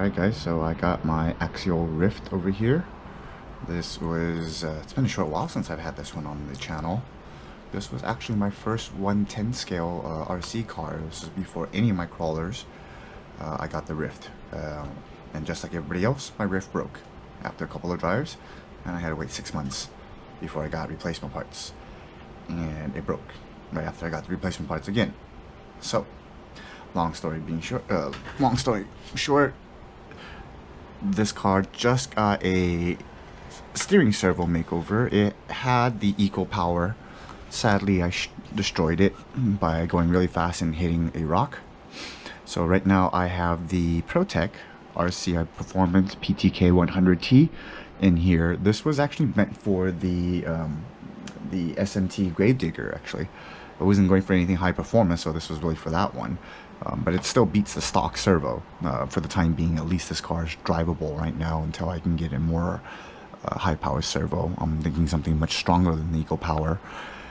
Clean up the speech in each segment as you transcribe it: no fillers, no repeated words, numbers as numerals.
Alright guys, so I got my axial Ryft over here. This was, it's been a short while since I've had this one on the channel. This was actually my first 110 scale RC car. This was before any of my crawlers. I got the Ryft. And just like everybody else, my Ryft broke after a couple of drives. And I had to wait 6 months before I got replacement parts. And it broke right after I got the replacement parts again. So, long story short, this car just got a steering servo makeover. It had the eco power. Sadly, I destroyed it by going really fast and hitting a rock. So right now I have the ProTech RCI Performance PTK 100T in here. This was actually meant for the SMT Gravedigger. Actually, I wasn't going for anything high performance, so this was really for that one. But it still beats the stock servo for the time being. At least this car is drivable right now until I can get a more high power servo. I'm thinking something much stronger than the eco power,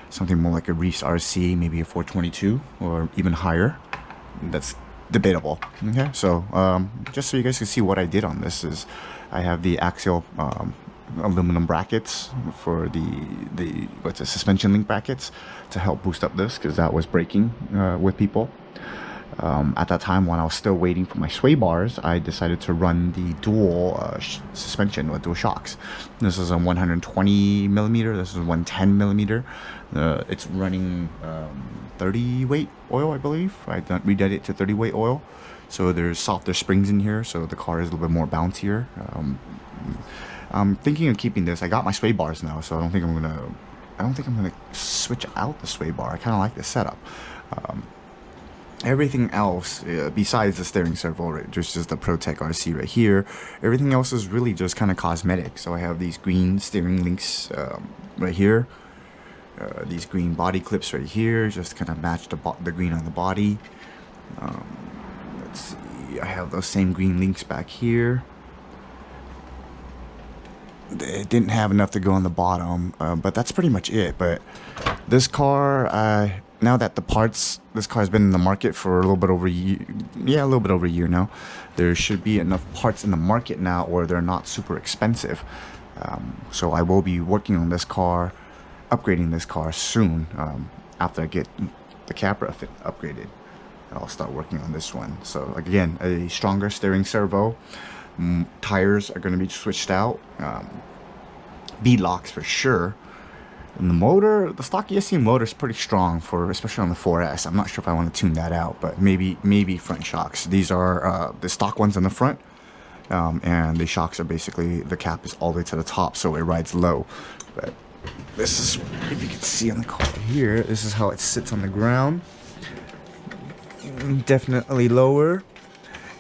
something more like a Ryft RC, maybe a 422 or even higher. That's debatable. Okay, so just so you guys can see what I did on this is I have the axial aluminum brackets for the suspension link brackets to help boost up this, because that was breaking with people. At that time, when I was still waiting for my sway bars, I decided to run the dual suspension with dual shocks. This is a 120 millimeter. This is 110 millimeter. It's running 30 weight oil, I believe. I redid it to 30 weight oil, so there's softer springs in here, so the car is a little bit more bouncier. I'm thinking of keeping this. I got my sway bars now, so I don't think I'm gonna switch out the sway bar. I kind of like this setup. Everything else, besides the steering servo, right, just the ProTech RC right here, everything else is really just kind of cosmetic. So I have these green steering links right here, these green body clips right here, just kind of match the green on the body. Let's see, I have those same green links back here. It didn't have enough to go on the bottom, but that's pretty much it. But this car, now that the parts, this car has been in the market for a little bit over a year, yeah, a little bit over a year now. There should be enough parts in the market now, or they're not super expensive. So I will be working on this car, upgrading this car soon. After I get the Capra upgraded, I'll start working on this one. So again, a stronger steering servo. Tires are going to be switched out. Bead locks for sure. And the motor, the stock ESC motor is pretty strong, for especially on the 4S. I'm not sure if I want to tune that out, but maybe front shocks. These are the stock ones on the front, and the shocks are basically, the cap is all the way to the top, so it rides low. But this is, if you can see on the car here, this is how it sits on the ground. Definitely lower.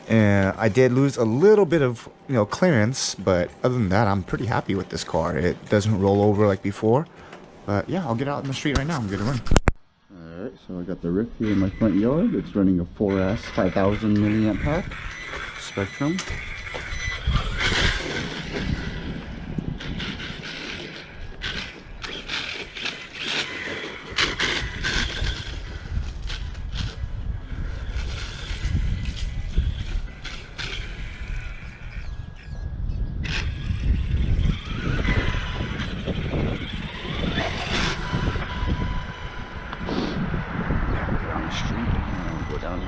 And I did lose a little bit of, clearance, but other than that, I'm pretty happy with this car. It doesn't roll over like before. But yeah, I'll get out in the street right now. I'm gonna run. Alright, so I got the Ryft here in my front yard. It's running a 4S 5000 milliamp pack Spectrum.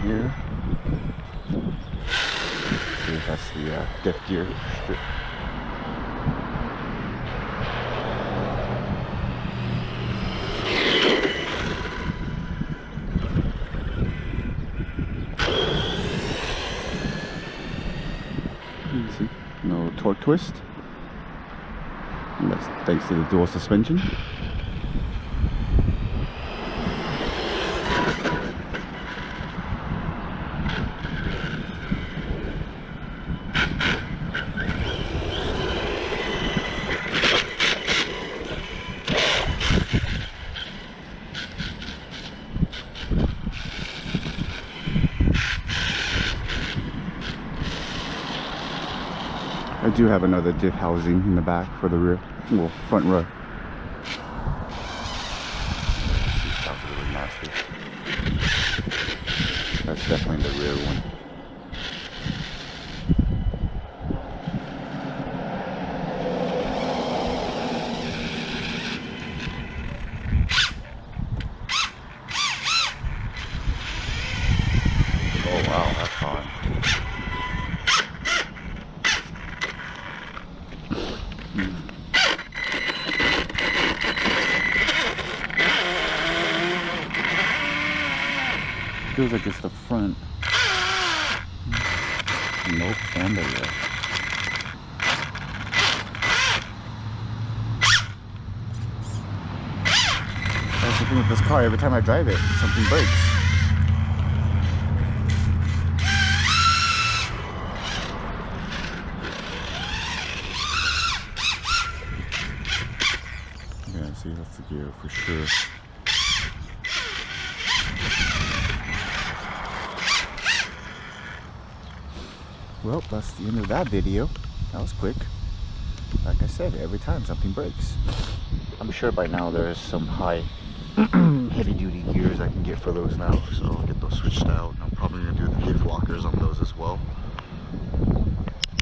Here. See, that's the diff gear strip. You see, no torque twist. And that's thanks to the dual suspension. I do have another diff housing in the back for the rear, well, front row. Sounds really nasty. That's definitely the rear one. feels like it's the front. Nope, and the rear. That's the thing with this car, every time I drive it, something breaks. Yeah, see, that's the gear for sure. Well, that's the end of that video. That was quick. Like I said, every time something breaks. I'm sure by now there's some high heavy duty gears I can get for those now, so I'll get those switched out. I'm probably going to do the diff lockers on those as well.